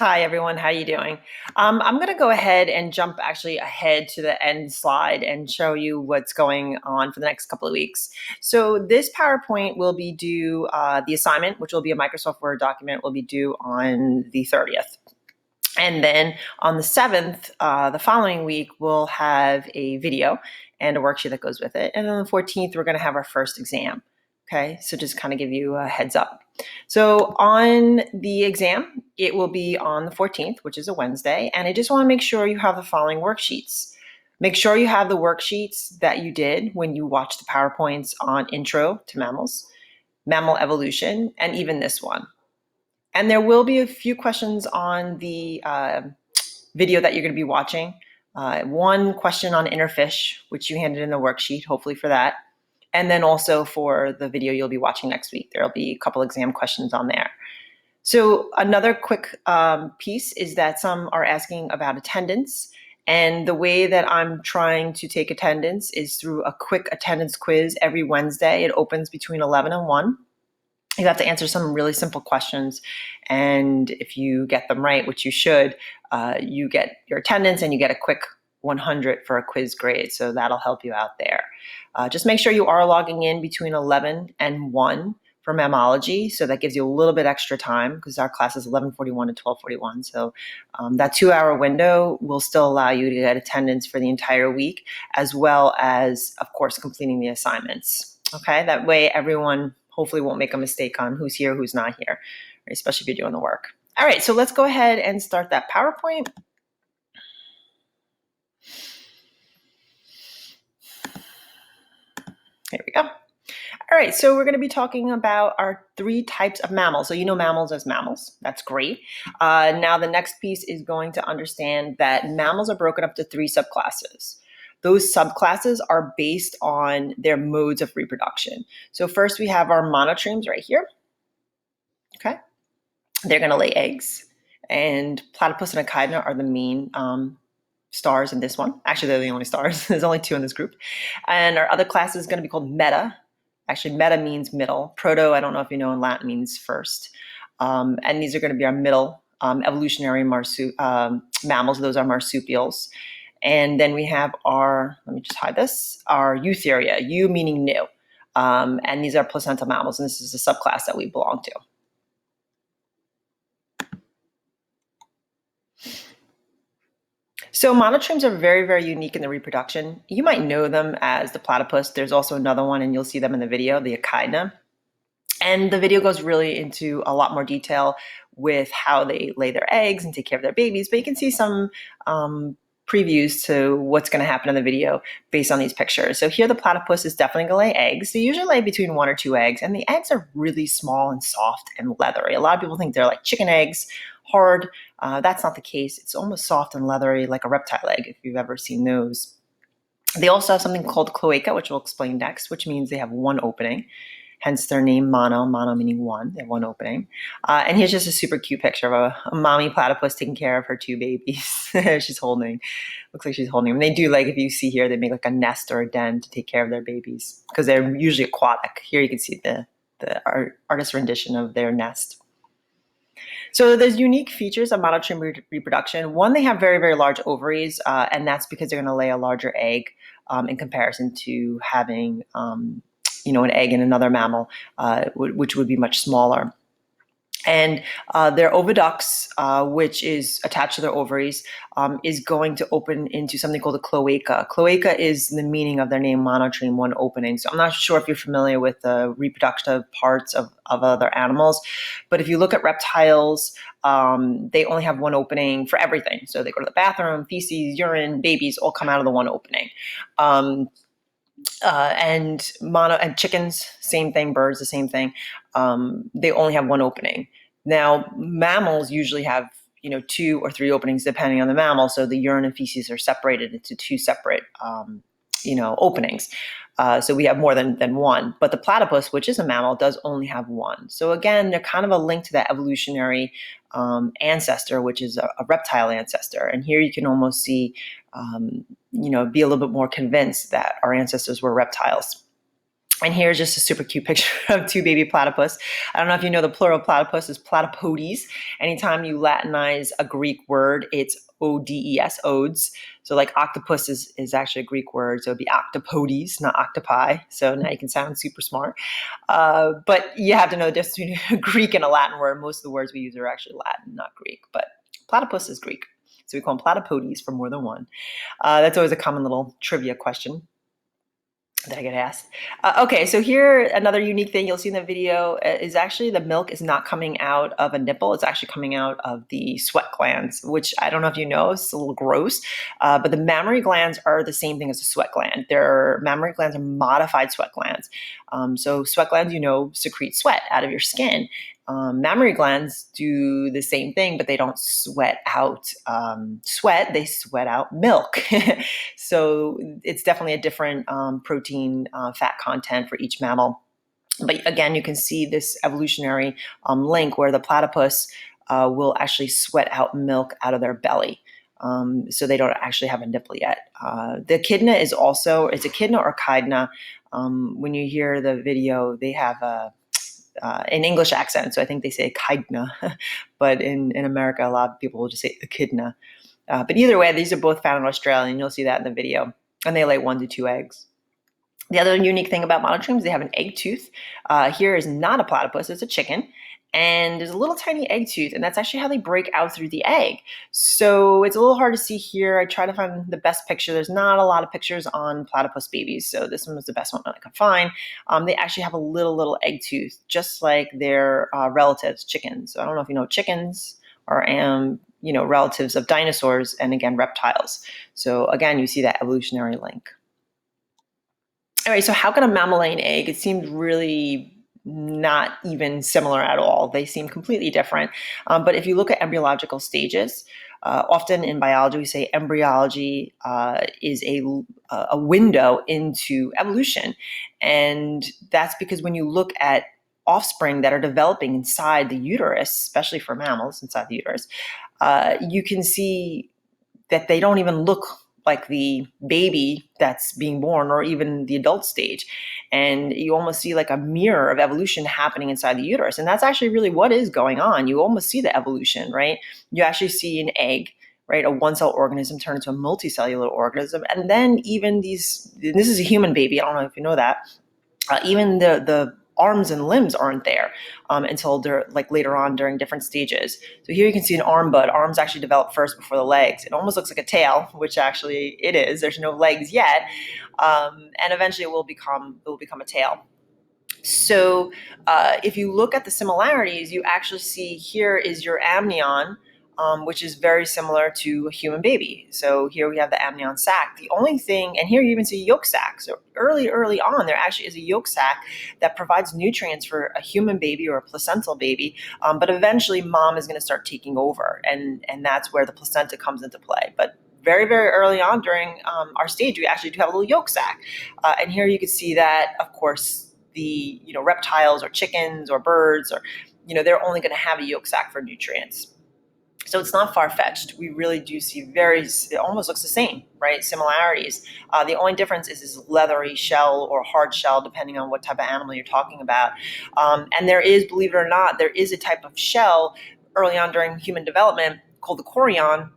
Hi everyone, how you doing? I'm going to go ahead and jump actually ahead to the end slide and show you what's going on for the next couple of weeks. So this PowerPoint will be due, the assignment, which will be a Microsoft Word document, will be due on the 30th. And then on the 7th, the following week, we'll have a video and a worksheet that goes with it. And on the 14th, we're going to have our first exam. Okay, so just kind of give you a heads up. So on the exam, it will be on the 14th, which is a Wednesday, and I just want to make sure you have the following worksheets. Make sure you have the worksheets that you did when you watched the PowerPoints on Intro to Mammals, Mammal Evolution, and even this one. And there will be a few questions on the video that you're going to be watching. One question on inner fish, which you handed in the worksheet, hopefully for that. And then also for the video you'll be watching next week, there'll be a couple exam questions on there. So another quick piece is that some are asking about attendance. And the way that I'm trying to take attendance is through a quick attendance quiz every Wednesday. It opens between 11 and 1. You have to answer some really simple questions. And if you get them right, which you should, you get your attendance and you get a quick 100 for a quiz grade. So that'll help you out there. Just make sure you are logging in between 11 and 1 for mammalogy. So that gives you a little bit extra time because our class is 11:41 to 12:41. So that 2-hour window will still allow you to get attendance for the entire week, as well as, of course, completing the assignments. Okay, that way everyone hopefully won't make a mistake on who's here, who's not here, right? Especially if you're doing the work. All right, so let's go ahead and start that PowerPoint. Here we go. All right, so we're going to be talking about our 3 types of mammals. So you know mammals as mammals. That's great. Now the next piece is going to understand that mammals are broken up to 3 subclasses. Those subclasses are based on their modes of reproduction. So first we have our monotremes right here. Okay, they're going to lay eggs. And platypus and echidna are the main stars in this one. Actually, they're the only stars. There's only 2 in this group. And our other class is going to be called meta. Actually, meta means middle. Proto, I don't know if you know, in Latin means first. And these are going to be our middle evolutionary mammals. Those are marsupials. And then we have our, let me just hide this, our eutheria, eu meaning new. And these are placental mammals, and this is the subclass that we belong to. So monotremes are very, very unique in their reproduction. You might know them as the platypus. There's also another one, and you'll see them in the video, the echidna. And the video goes really into a lot more detail with how they lay their eggs and take care of their babies. But you can see some previews to what's going to happen in the video based on these pictures. So here the platypus is definitely going to lay eggs. They usually lay between 1 or 2 eggs, and the eggs are really small and soft and leathery. A lot of people think they're like chicken eggs, hard. That's not the case. It's almost soft and leathery like a reptile egg, if you've ever seen those. They also have something called cloaca, which we'll explain next, which means they have 1 opening. Hence their name mono meaning 1, they have 1 opening. And here's just a super cute picture of a mommy platypus taking care of her 2 babies. She's holding, looks like she's holding them. They do, like, if you see here, they make like a nest or a den to take care of their babies because they're usually aquatic. Here you can see the artist's rendition of their nest. So there's unique features of monotreme reproduction. One, they have very, very large ovaries, and that's because they're going to lay a larger egg in comparison to having an egg in another mammal, which would be much smaller. And their oviducts, which is attached to their ovaries, is going to open into something called a cloaca. Cloaca is the meaning of their name, monotreme, 1 opening. So I'm not sure if you're familiar with the reproductive parts of other animals, but if you look at reptiles, they only have 1 opening for everything. So they go to the bathroom, feces, urine, babies all come out of the 1 opening. And chickens, same thing, birds, the same thing. They only have 1 opening. Now, mammals usually have, 2 or 3 openings depending on the mammal. So the urine and feces are separated into 2 separate, openings. So we have more than 1. But the platypus, which is a mammal, does only have 1. So again, they're kind of a link to that evolutionary ancestor, which is a reptile ancestor. And here you can almost see, be a little bit more convinced that our ancestors were reptiles. And here's just a super cute picture of two baby platypus. I don't know if you know the plural platypus is platypodes. Anytime you Latinize a Greek word, it's ODS, odes. So like octopus is actually a Greek word, so it'd be octopodes, not octopi. So now you can sound super smart. But you have to know the difference between a Greek and a Latin word. Most of the words we use are actually Latin, not Greek. But platypus is Greek. So we call them platypodes for more than one. That's always a common little trivia question that I get asked. Okay, so here, another unique thing you'll see in the video is actually the milk is not coming out of a nipple. It's actually coming out of the sweat glands, which I don't know if you know, it's a little gross, but the mammary glands are the same thing as a sweat gland. Mammary glands are modified sweat glands. So sweat glands, secrete sweat out of your skin. Mammary glands do the same thing, but they don't sweat out sweat, they sweat out milk. So it's definitely a different protein fat content for each mammal. But again, you can see this evolutionary link where the platypus will actually sweat out milk out of their belly. So they don't actually have a nipple yet. The echidna it's echidna or echidna. When you hear the video, they have an English accent, so I think they say echidna, but in America, a lot of people will just say echidna. But either way, these are both found in Australia, and you'll see that in the video, and they lay 1 to 2 eggs. The other unique thing about monotremes, they have an egg tooth. Here is not a platypus, it's a chicken. And there's a little tiny egg tooth, and that's actually how they break out through the egg. So it's a little hard to see here. I try to find the best picture. There's not a lot of pictures on platypus babies, so this one was the best one that I could find. They actually have a little egg tooth, just like their relatives, chickens. So I don't know if you know chickens are relatives of dinosaurs and, again, reptiles. So again, you see that evolutionary link. All right, so how can a mammal lay an egg? It seems really not even similar at all. They seem completely different. But if you look at embryological stages, often in biology we say embryology is a window into evolution. And that's because when you look at offspring that are developing inside the uterus, especially for mammals inside the uterus, you can see that they don't even look like the baby that's being born or even the adult stage. And you almost see like a mirror of evolution happening inside the uterus. And that's actually really what is going on. You almost see the evolution, right? You actually see an egg, right? A one-cell organism turn into a multicellular organism. And then even this is a human baby. I don't know if you know that. Even the arms and limbs aren't there until later on during different stages. So here you can see an arm bud. Arms actually develop first before the legs. It almost looks like a tail, which actually it is. There's no legs yet, and eventually it will become a tail. So if you look at the similarities, you actually see here is your amnion, which is very similar to a human baby. So here we have the amnion sac. The only thing, and here you even see yolk sac. So early on, there actually is a yolk sac that provides nutrients for a human baby or a placental baby. But eventually, mom is going to start taking over, and that's where the placenta comes into play. But very, very early on during our stage, we actually do have a little yolk sac. And here you can see that, of course, the reptiles or chickens or birds or they're only going to have a yolk sac for nutrients. So it's not far-fetched. We really do see it almost looks the same, right? Similarities. The only difference is this leathery shell or hard shell, depending on what type of animal you're talking about. And there is, believe it or not, there is a type of shell early on during human development called the chorion,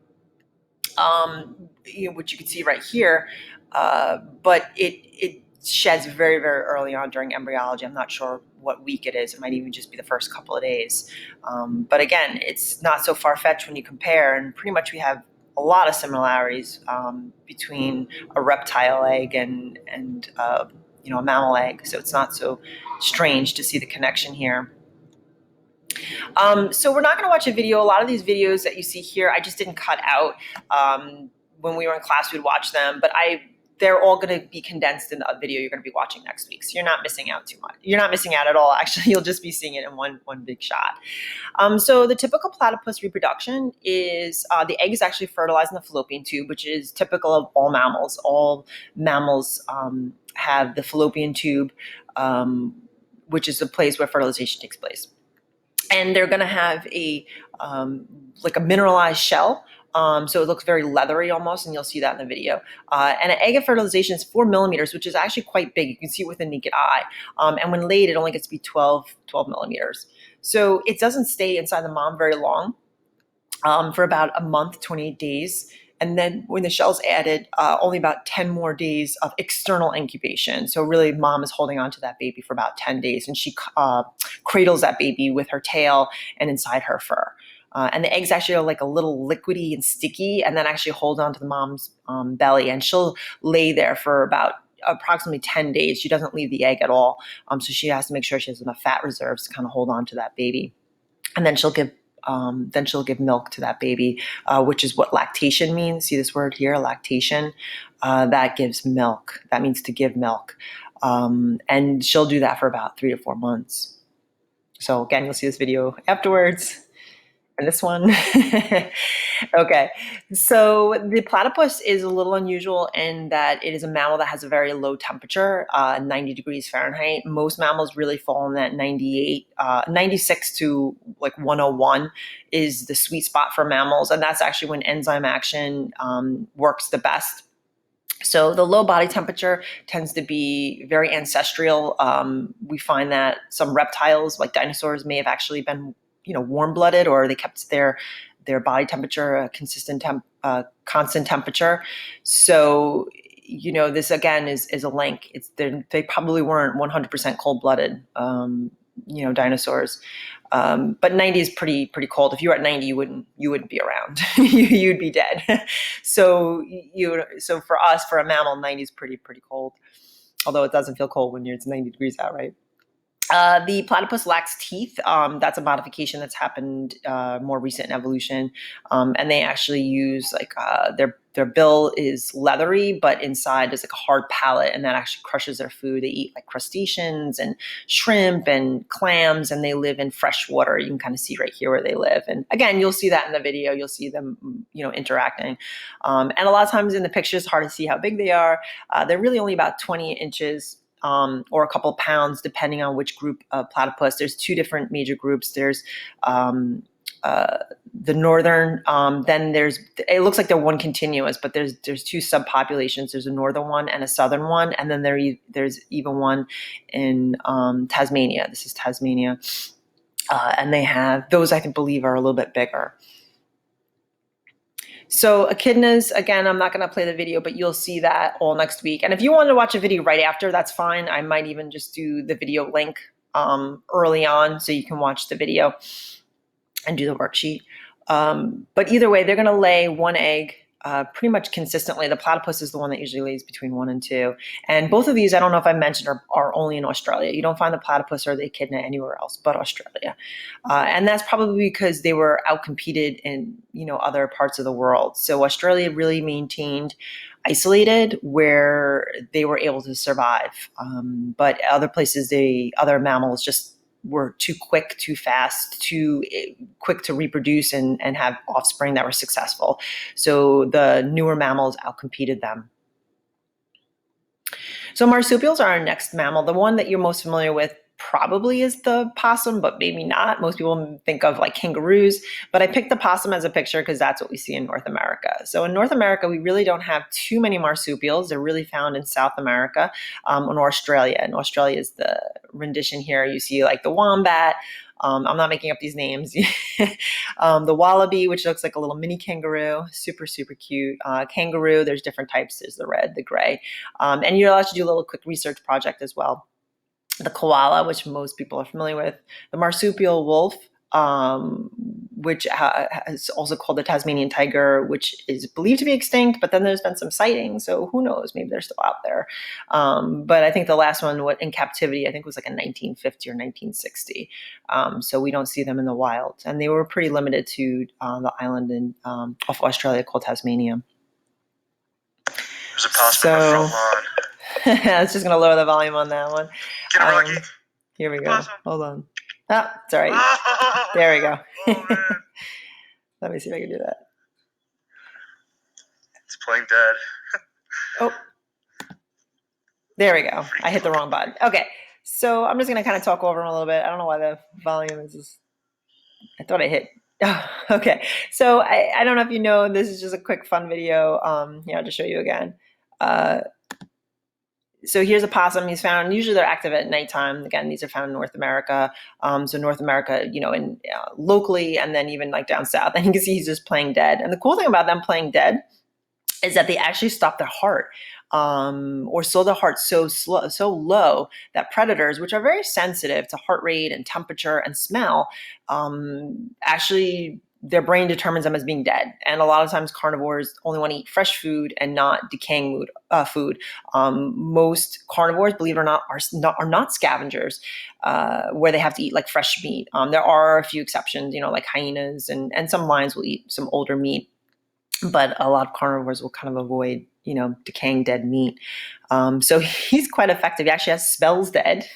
which you can see right here. But it sheds very, very early on during embryology. I'm not sure what week it is. It might even just be the first couple of days. But again, it's not so far-fetched when you compare, and pretty much we have a lot of similarities between a reptile egg and a mammal egg. So it's not so strange to see the connection here. So we're not going to watch a video. A lot of these videos that you see here, I just didn't cut out. When we were in class, we'd watch them, but they're all going to be condensed in the video you're going to be watching next week. So you're not missing out too much. You're not missing out at all. Actually, you'll just be seeing it in one big shot. So the typical platypus reproduction is the egg is actually fertilized in the fallopian tube, which is typical of all mammals. All mammals have the fallopian tube, which is the place where fertilization takes place. And they're going to have a mineralized shell So it looks very leathery almost, and you'll see that in the video. And an egg at fertilization is 4 millimeters, which is actually quite big. You can see it with the naked eye. And when laid, it only gets to be 12 millimeters. So it doesn't stay inside the mom very long, for about a month, 28 days. And then when the shell's added, only about 10 more days of external incubation. So really, mom is holding on to that baby for about 10 days, and she cradles that baby with her tail and inside her fur. And the eggs actually are like a little liquidy and sticky, and then actually hold on to the mom's belly. And she'll lay there for about approximately 10 days. She doesn't leave the egg at all. So she has to make sure she has enough fat reserves to kind of hold on to that baby. And then she'll give milk to that baby, which is what lactation means. See this word here, lactation? That gives milk. That means to give milk. And she'll do that for about 3 to 4 months. So again, you'll see this video afterwards. And this one. Okay. So the platypus is a little unusual in that it is a mammal that has a very low temperature, 90 degrees Fahrenheit. Most mammals really fall in that 96 to like 101 is the sweet spot for mammals. And that's actually when enzyme action works the best. So the low body temperature tends to be very ancestral. We find that some reptiles, like dinosaurs, may have actually been warm-blooded, or they kept their body temperature a constant temperature. So this again is a link. They probably weren't 100% cold-blooded dinosaurs. But 90 is pretty cold. If you were at 90, you wouldn't be around. You'd be dead. So for us, for a mammal, 90 is pretty cold. Although it doesn't feel cold when it's 90 degrees out, right? The platypus lacks teeth. That's a modification that's happened more recent in evolution. And they actually use their bill is leathery, but inside is like a hard palate, and that actually crushes their food. They eat like crustaceans and shrimp and clams, and they live in fresh water. You can kind of see right here where they live. And again, you'll see that in the video. You'll see them, interacting. And a lot of times in the pictures, it's hard to see how big they are. They're really only about 20 inches. Or a couple of pounds, depending on which group of platypus. There's 2 different major groups. There's the northern, then it looks like they're one continuous, but there's 2 subpopulations. There's a northern one and a southern one, and then there's even one in Tasmania. This is Tasmania. And they have, those I believe are a little bit bigger. So echidnas, again, I'm not going to play the video, but you'll see that all next week. And if you want to watch a video right after, that's fine. I might even just do the video link early on so you can watch the video and do the worksheet. But either way, they're going to lay 1 egg pretty much consistently. The platypus is the one that usually lays between 1 and 2. And both of these, I don't know if I mentioned, are only in Australia. You don't find the platypus or the echidna anywhere else but Australia. And that's probably because they were outcompeted in, other parts of the world. So Australia really maintained isolated where they were able to survive. But other places, other mammals just were too quick, too fast, too quick to reproduce and have offspring that were successful. So the newer mammals outcompeted them. So marsupials are our next mammal. The one that you're most familiar with probably is the possum, but maybe not. Most people think of like kangaroos, but I picked the possum as a picture because that's what we see in North America. So in North America, we really don't have too many marsupials. They're really found in South America and Australia. And Australia is the rendition here. You see like the wombat. I'm not making up these names. The wallaby, which looks like a little mini kangaroo, super cute. Kangaroo, there's different types. There's the red, the gray. And you're allowed to do a little quick research project as well. The koala, which most people are familiar with, the marsupial wolf, which is also called the Tasmanian tiger, which is believed to be extinct, but then there's been some sightings, so who knows, maybe they're still out there. But I think the last one in captivity, I think was like in 1950 or 1960. So we don't see them in the wild. And they were pretty limited to the island off Australia called Tasmania. There's a possum in the front lawn. I was just going to lower the volume on that one. Get it, Rocky. Here we go. Hold on. It's all right. Oh, there we go. man. Let me see if I can do that. It's playing dead. Oh, there we go. I hit the wrong button. Okay, so I'm just going to kind of talk over them a little bit. I don't know why the volume is just... I thought I hit Oh, okay. So I don't know if you know, this is just a quick fun video. Here, I'll just show you again. Uh, so here's a possum. He's found, usually they're active at nighttime. Again, these are found in North America. So North America, in locally, and then even like down south. And you can see he's just playing dead. And the cool thing about them playing dead is that they actually stop their heart, or slow the heart so low that predators, which are very sensitive to heart rate and temperature and smell, actually their brain determines them as being dead. And a lot of times carnivores only want to eat fresh food and not decaying food. Most carnivores, believe it or not, are not scavengers, where they have to eat like fresh meat. There are a few exceptions, like hyenas, and some lions will eat some older meat, but a lot of carnivores will kind of avoid, decaying dead meat. So he's quite effective. He actually smells dead.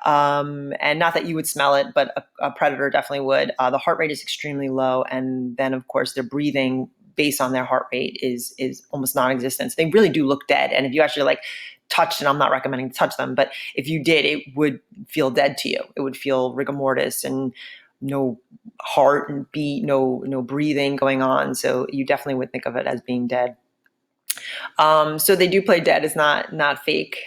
And not that you would smell it, but a predator definitely would. The heart rate is extremely low. And then, of course, their breathing based on their heart rate is almost non-existent. So they really do look dead. And if you actually touched, and I'm not recommending to touch them, but if you did, it would feel dead to you. It would feel rigor mortis and no heart and beat, no breathing going on. So you definitely would think of it as being dead. So they do play dead. It's not fake.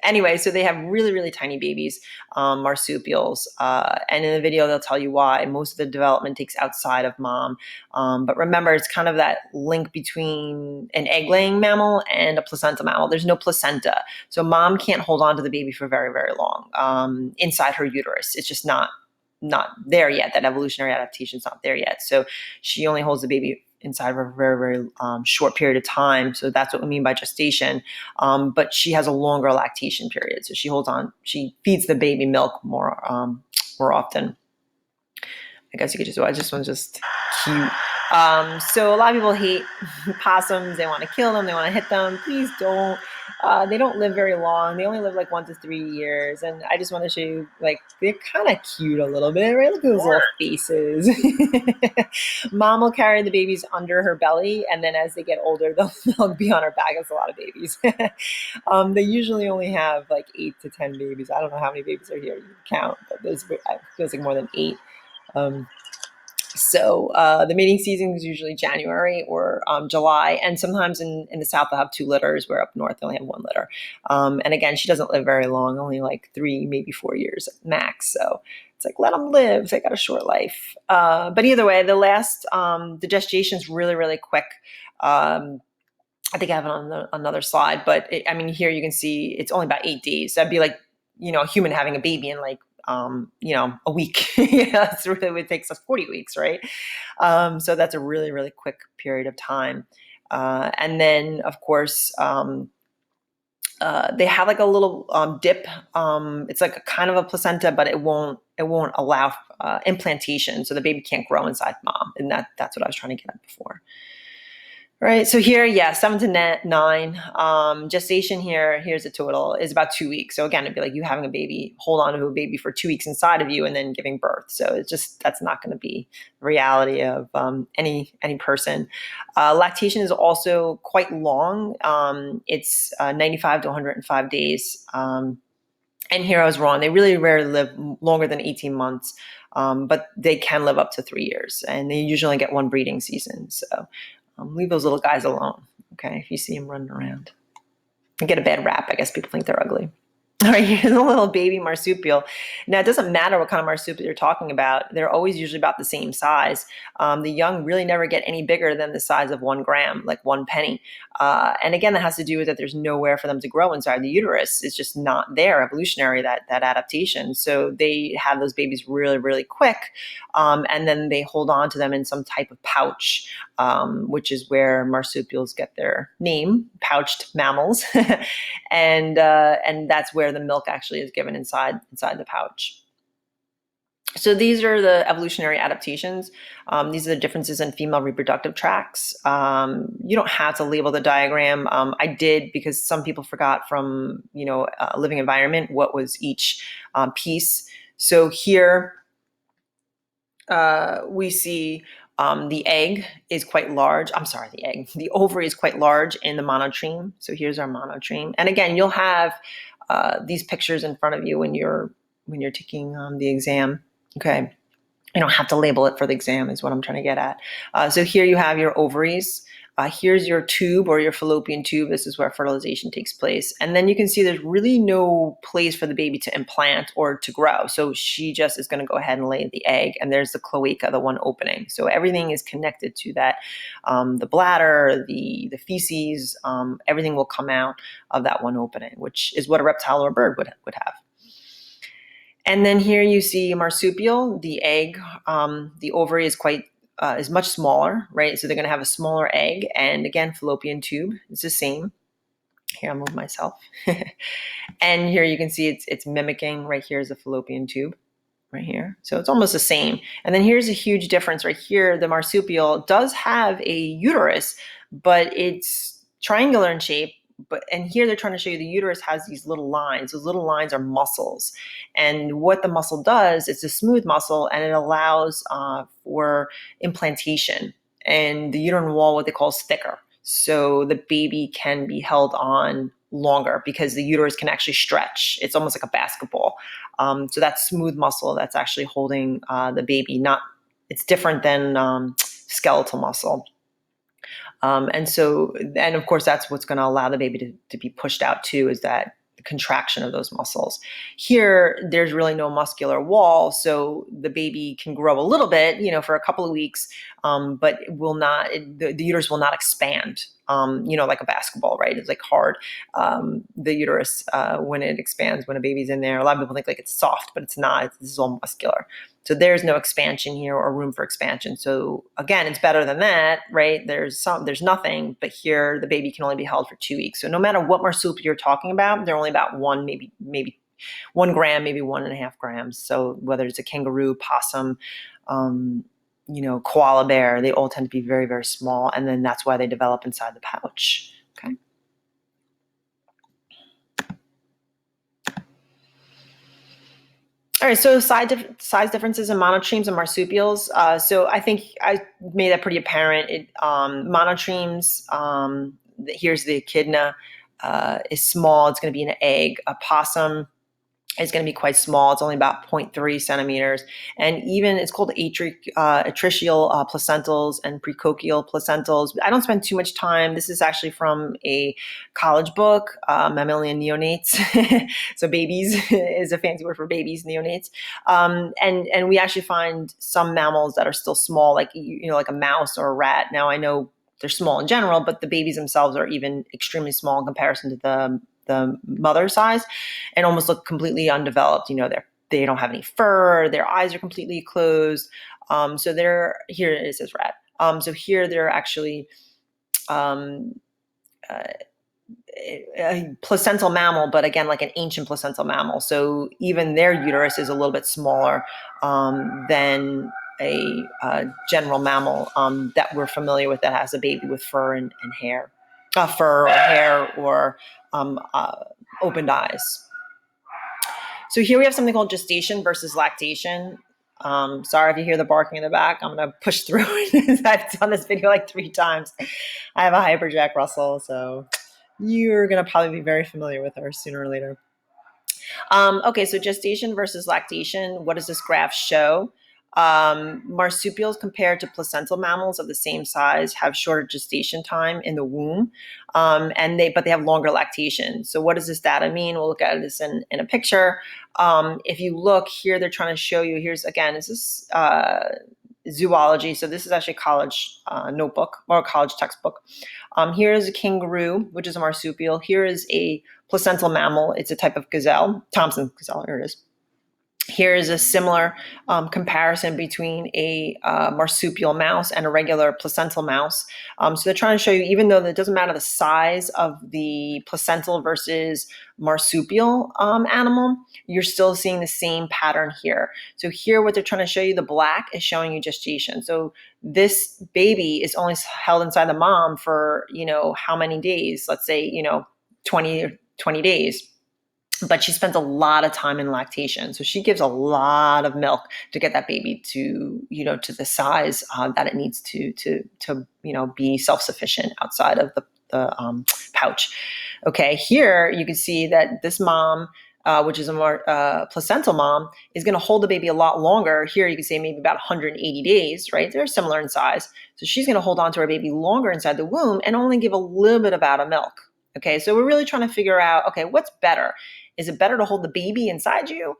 Anyway, so they have really, really tiny babies, marsupials. And in the video, they'll tell you why. Most of the development takes outside of mom. But remember, it's kind of that link between an egg-laying mammal and a placenta mammal. There's no placenta. So mom can't hold on to the baby for very, very long inside her uterus. It's just not there yet. That evolutionary adaptation is not there yet. So she only holds the baby inside of a very, very short period of time. So that's what we mean by gestation. But she has a longer lactation period. So she feeds the baby milk more often. I guess you could just watch this one's just cute. So a lot of people hate possums. They want to kill them. They want to hit them. Please don't. They don't live very long. They only live 1 to 3 years. And I just want to show you, they're kind of cute a little bit, right? Look at those little faces. Mom will carry the babies under her belly. And then as they get older, they'll be on her back. That's a lot of babies. They usually only have 8 to 10 babies. I don't know how many babies are here. You can count, but it feels like more than 8. So the mating season is usually January or July, and sometimes in the south they'll have 2 litters, where up north they only have 1 litter. And again, she doesn't live very long, only 3, maybe 4 years max. So it's let them live. They got a short life. But either way, the gestation is really, really quick. I think I have it on another slide, but here you can see it's only about 8 days. So that'd be a human having a baby in a week. That's really what it takes us 40 weeks, right? So that's a really, really quick period of time. And then, of course, they have a little dip. It's a kind of a placenta, but it won't allow implantation, so the baby can't grow inside mom. And that's what I was trying to get at before. Right. So here, 7 to 9. Gestation here's a total, is about 2 weeks. So again, it'd be like you having a baby, hold on to a baby for 2 weeks inside of you and then giving birth. So that's not going to be the reality of any person. Lactation is also quite long. It's 95 to 105 days. And here I was wrong. They really rarely live longer than 18 months. But they can live up to 3 years, and they usually get 1 breeding season. So leave those little guys alone, okay, if you see them running around. They get a bad rap. I guess people think they're ugly. All right, here's a little baby marsupial. Now, it doesn't matter what kind of marsupial you're talking about. They're always usually about the same size. The young really never get any bigger than the size of 1 gram, like 1 penny. And again, that has to do with that there's nowhere for them to grow inside the uterus. It's just not there, evolutionary, that adaptation. So they have those babies really, really quick. And then they hold on to them in some type of pouch, which is where marsupials get their name, pouched mammals. And that's where the milk actually is given inside the pouch. So these are the evolutionary adaptations. These are the differences in female reproductive tracts. You don't have to label the diagram. I did, because some people forgot from living environment what was each piece. So here we see the egg is quite large. I'm sorry, the ovary is quite large in the monotreme. So here's our monotreme. And again, you'll have these pictures in front of you when you're taking the exam. Okay. You don't have to label it for the exam is what I'm trying to get at. So here you have your ovaries. Here's your tube or your fallopian tube. This is where fertilization takes place. And then you can see there's really no place for the baby to implant or to grow. So she just is going to go ahead and lay the egg. And there's the cloaca, the one opening. So everything is connected to that. The bladder, the feces, everything will come out of that one opening, which is what a reptile or a bird would have. And then here you see a marsupial. The egg, the ovary is much smaller, right? So they're going to have a smaller egg, and again, fallopian tube is the same. Here, I'll move myself. And here you can see it's mimicking. Right here is the fallopian tube, right here. So it's almost the same. And then here's a huge difference right here. The marsupial does have a uterus, but it's triangular in shape. And here they're trying to show you the uterus has these little lines. Those little lines are muscles. And what the muscle does, it's a smooth muscle, and it allows for implantation. And the uterine wall, what they call, is thicker. So the baby can be held on longer because the uterus can actually stretch. It's almost like a basketball. So that smooth muscle that's actually holding the baby, it's different than skeletal muscle. And of course, that's what's going to allow the baby to be pushed out too, is that contraction of those muscles. Here, there's really no muscular wall, so the baby can grow a little bit, for a couple of weeks, but it will not. The uterus will not expand, like a basketball, right? It's like hard. The uterus, when it expands, when a baby's in there, a lot of people think like it's soft, but it's not. This is all muscular. So there's no expansion here or room for expansion. So again, it's better than that, right? There's nothing, but here the baby can only be held for 2 weeks. So no matter what marsupial you're talking about, they're only about maybe 1 gram, maybe 1.5 grams. So whether it's a kangaroo, possum, koala bear, they all tend to be very, very small. And then that's why they develop inside the pouch. Okay. All right, so size differences in monotremes and marsupials. So I think I made that pretty apparent. Monotremes, here's the echidna, is small. It's going to be an egg. A possum is going to be quite small. It's only about 0.3 centimeters. And even it's called atricial placentals and precochial placentals. I don't spend too much time. This is actually from a college book, mammalian neonates. So babies is a fancy word for babies, neonates. And we actually find some mammals that are still small, like, like a mouse or a rat. Now I know they're small in general, but the babies themselves are even extremely small in comparison to the mother size, and almost look completely undeveloped. They don't have any fur. Their eyes are completely closed. So here it says rat. So here they're actually a placental mammal, but again, like an ancient placental mammal. So even their uterus is a little bit smaller than a general mammal that we're familiar with that has a baby with fur and hair. Fur or hair or opened eyes. So here we have something called gestation versus lactation. Sorry if you hear the barking in the back. I'm going to push through it. I've done this video like 3 times. I have a hyper Jack Russell, so you're going to probably be very familiar with her sooner or later. Okay, so gestation versus lactation. What does this graph show? Marsupials compared to placental mammals of the same size have shorter gestation time in the womb, but they have longer lactation. So what does this data mean? We'll look at this in a picture. If you look here, they're trying to show you, this is zoology. So this is actually a college notebook or a college textbook. Here is a kangaroo, which is a marsupial. Here is a placental mammal. It's a type of gazelle, Thompson gazelle, here it is. Here is a similar comparison between a marsupial mouse and a regular placental mouse. So they're trying to show you, even though it doesn't matter the size of the placental versus marsupial animal, you're still seeing the same pattern here. So here, what they're trying to show you, the black is showing you gestation. So this baby is only held inside the mom for, how many days? Let's say, 20 days. But she spends a lot of time in lactation. So she gives a lot of milk to get that baby to the size that it needs to be self-sufficient outside of the pouch. Okay, here you can see that this mom which is a placental mom, is going to hold the baby a lot longer. Here you can say maybe about 180 days, right? They're similar in size. So she's going to hold on to her baby longer inside the womb and only give a little bit of milk. Okay, so we're really trying to figure out, okay, what's better? Is it better to hold the baby inside you,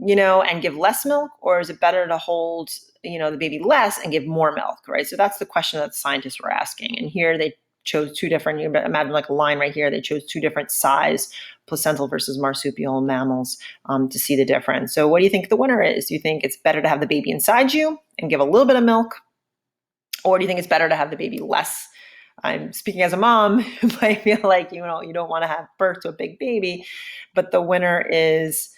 and give less milk, or is it better to hold, the baby less and give more milk, right? So that's the question that the scientists were asking. And here they chose two different, you imagine like a line right here, they chose two different size placental versus marsupial mammals to see the difference. So what do you think the winner is? Do you think it's better to have the baby inside you and give a little bit of milk? Or do you think it's better to have the baby less? I'm speaking as a mom, but I feel like, you don't want to have birth to a big baby, but the winner is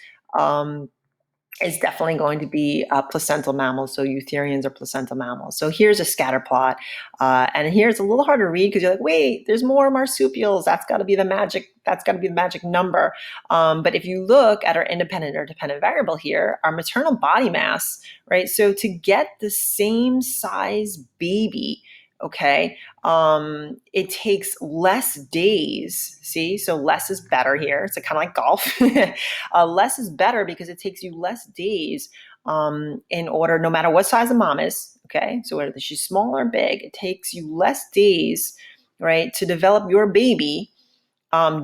definitely going to be placental mammals. So eutherians are placental mammals. So here's a scatter plot. And here's a little hard to read because you're like, wait, there's more marsupials. That's got to be the magic number. But if you look at our independent or dependent variable here, our maternal body mass, right? So to get the same size baby, okay, it takes less days. See, so less is better here. It's kind of like golf. Less is better because it takes you less days in order, no matter what size the mom is. Okay, so whether she's small or big, it takes you less days, right, to develop your baby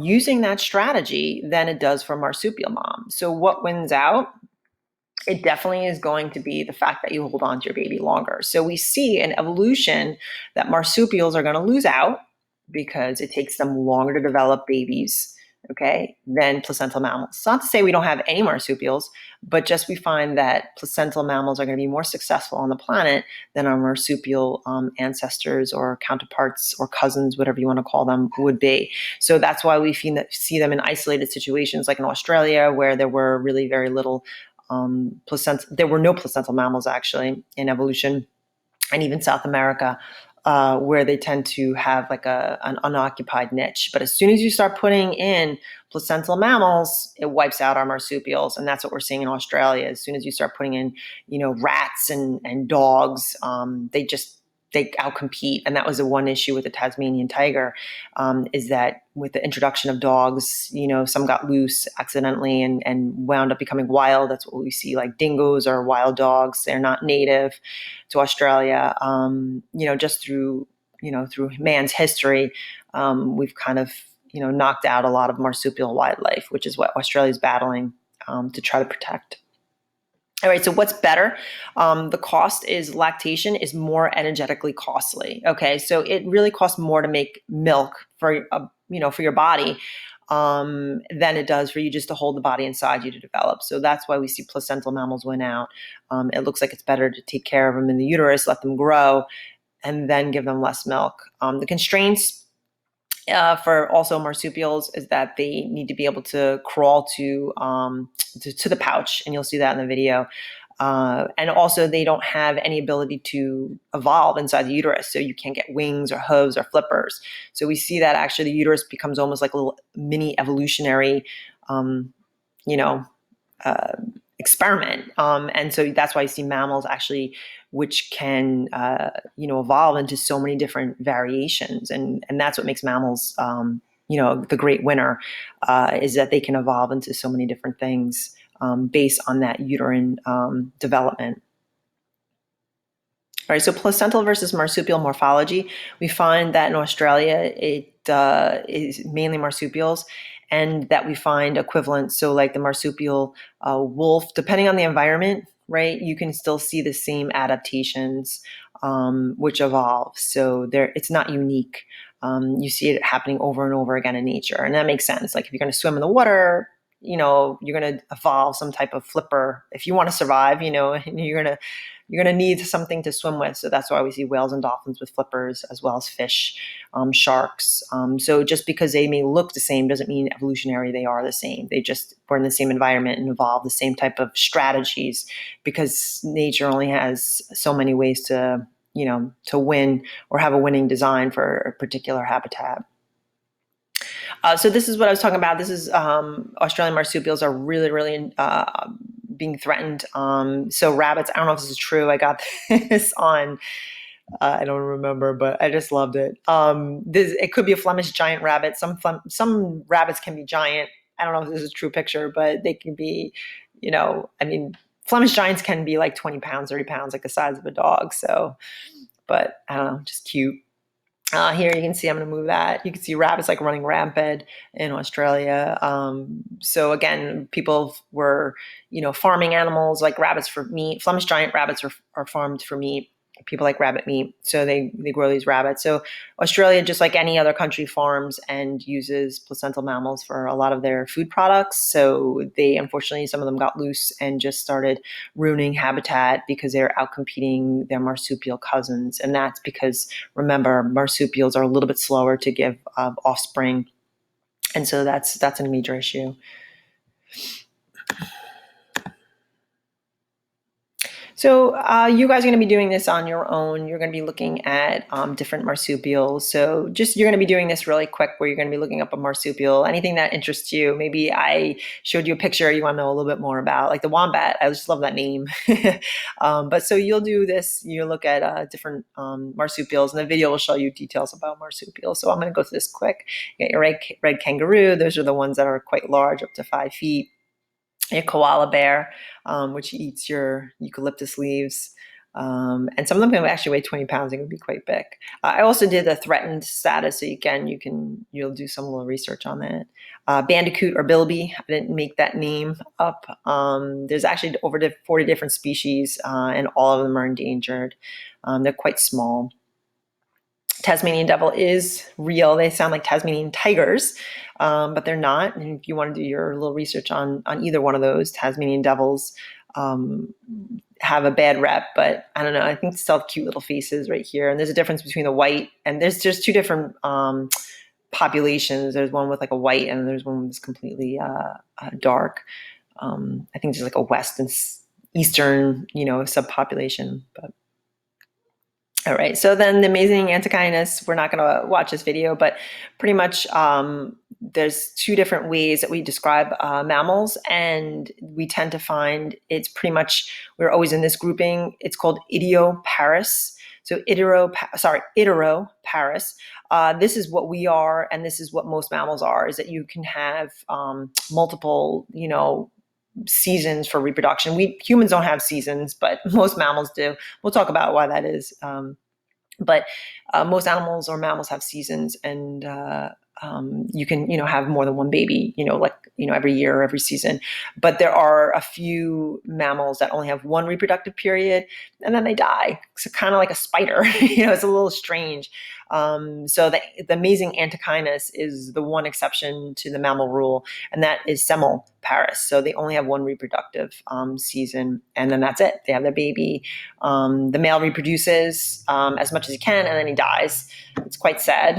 using that strategy than it does for marsupial mom. So what wins out? It definitely is going to be the fact that you hold on to your baby longer. So we see in evolution that marsupials are going to lose out because it takes them longer to develop babies, okay, than placental mammals. It's not to say we don't have any marsupials, but just we find that placental mammals are going to be more successful on the planet than our marsupial ancestors or counterparts or cousins, whatever you want to call them, would be. So that's why we see them in isolated situations like in Australia, where there were really very little there were no placental mammals actually in evolution, and even South America, where they tend to have like an unoccupied niche. But as soon as you start putting in placental mammals, it wipes out our marsupials, and that's what we're seeing in Australia. As soon as you start putting in, rats and dogs, they outcompete. And that was the one issue with the Tasmanian tiger, is that with the introduction of dogs, some got loose accidentally and wound up becoming wild. That's what we see, like dingoes are wild dogs. They're not native to Australia. Just through man's history, we've kind of, knocked out a lot of marsupial wildlife, which is what Australia is battling to try to protect. All right, so what's better? The cost is lactation is more energetically costly. Okay, so it really costs more to make milk for your body than it does for you just to hold the body inside you to develop. So that's why we see placental mammals win out. It looks like it's better to take care of them in the uterus, let them grow, and then give them less milk. The constraints for also marsupials is that they need to be able to crawl to the pouch, and you'll see that in the video. And also they don't have any ability to evolve inside the uterus, so you can't get wings or hooves or flippers. So we see that actually the uterus becomes almost like a little mini evolutionary, you know, experiment. And so that's why you see mammals actually, which can, evolve into so many different variations. And that's what makes mammals, the great winner, is that they can evolve into so many different things based on that uterine development. All right, so placental versus marsupial morphology. We find that in Australia, it is mainly marsupials, and that we find equivalents. So like the marsupial wolf, depending on the environment, right, you can still see the same adaptations which evolve. So it's not unique. You see it happening over and over again in nature, and that makes sense. Like if you're going to swim in the water, you're going to evolve some type of flipper if you want to survive. And you're going to need something to swim with. So that's why we see whales and dolphins with flippers, as well as fish, sharks. So just because they may look the same doesn't mean evolutionary they are the same. They just were in the same environment and evolved the same type of strategies, because nature only has so many ways to win or have a winning design for a particular habitat. So this is what I was talking about. This is Australian marsupials are really, really being threatened. So rabbits, I don't know if this is true. I got this on, I don't remember, but I just loved it. It could be a Flemish giant rabbit. Some rabbits can be giant. I don't know if this is a true picture, but they can be, I mean, Flemish giants can be like 20 pounds, 30 pounds, like the size of a dog. So, but I don't know, just cute. Here you can see, I'm going to move that. You can see rabbits like running rampant in Australia. So again, people were, farming animals like rabbits for meat. Flemish giant rabbits are farmed for meat. People like rabbit meat, so they grow these rabbits. So Australia, just like any other country, farms and uses placental mammals for a lot of their food products. So they, unfortunately, some of them got loose and just started ruining habitat because they're outcompeting their marsupial cousins. And that's because, remember, marsupials are a little bit slower to give offspring, and so that's a major issue. So you guys are going to be doing this on your own. You're going to be looking at different marsupials. So you're going to be doing this really quick, where you're going to be looking up a marsupial, anything that interests you. Maybe I showed you a picture you want to know a little bit more about, like the wombat. I just love that name. But so you'll do this. You look at different marsupials, and the video will show you details about marsupials. So I'm going to go through this quick. You get your red kangaroo. Those are the ones that are quite large, up to 5 feet. Your koala bear, which eats your eucalyptus leaves. And some of them can actually weigh 20 pounds and can be quite big. I also did the threatened status, so you'll do some little research on that. Bandicoot or bilby, I didn't make that name up. There's actually over 40 different species, and all of them are endangered. They're quite small. Tasmanian devil is real. They sound like Tasmanian tigers, but they're not. And if you want to do your little research on either one of those, Tasmanian devils have a bad rep, but I don't know. I think they still have cute little faces right here. And there's a difference between the white, and there's just two different populations. There's one with like a white, and there's one that's completely dark. I think there's like a west and eastern, subpopulation, but. All right, so then the amazing antechinus, we're not going to watch this video, but pretty much there's two different ways that we describe mammals, and we tend to find it's pretty much, we're always in this grouping. It's called idioparis. So idioparis. This is what we are, and this is what most mammals are, is that you can have multiple, seasons for reproduction. We humans don't have seasons, but most mammals do. We'll talk about why that is. But most animals or mammals have seasons, and you can, have more than one baby, every year or every season. But there are a few mammals that only have one reproductive period, and then they die. So kind of like a spider, it's a little strange. So the amazing antechinus is the one exception to the mammal rule, and that is semelparous. So they only have one reproductive season, and then that's it. They have their baby. The male reproduces as much as he can, and then he dies. It's quite sad.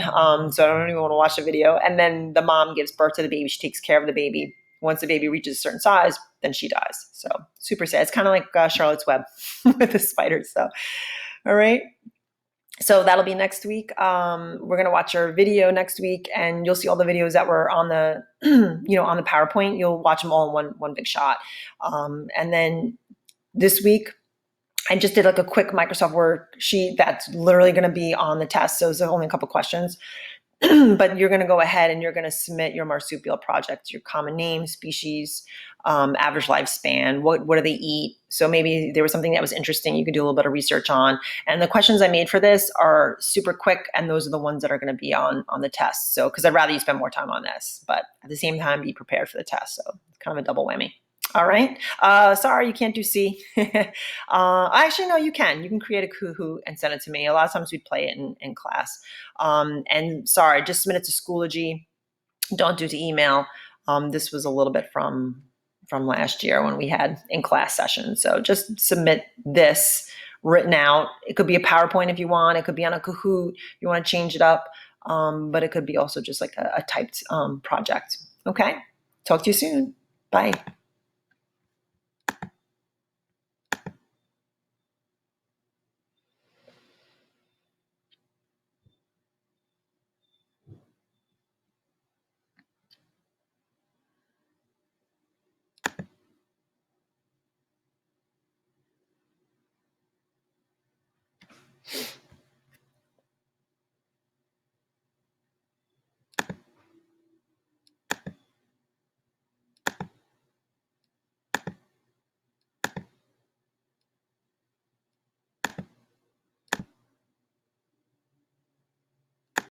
So I don't even want to watch the video. And then the mom gives birth to the baby. She takes care of the baby. Once the baby reaches a certain size, then she dies. So super sad. It's kind of like Charlotte's Web with the spiders. So, all right. So that'll be next week. We're going to watch our video next week, and you'll see all the videos that were on the, on the PowerPoint. You'll watch them all in one big shot. And then this week, I just did like a quick Microsoft worksheet that's literally going to be on the test. So there's only a couple questions. But you're going to go ahead and you're going to submit your marsupial project, your common name, species, average lifespan, what do they eat? So maybe there was something that was interesting you could do a little bit of research on. And the questions I made for this are super quick, and those are the ones that are going to be on the test. So because I'd rather you spend more time on this, but at the same time, be prepared for the test. So it's kind of a double whammy. All right. Sorry, you can't do C. Actually, no, you can. You can create a Kuhu and send it to me. A lot of times we'd play it in class. And sorry, just submit it to Schoology. Don't do it to email. This was a little bit from last year when we had in-class sessions. So just submit this written out. It could be a PowerPoint if you want. It could be on a Kahoot if you want to change it up. But it could be also just like a typed project. Okay. Talk to you soon. Bye.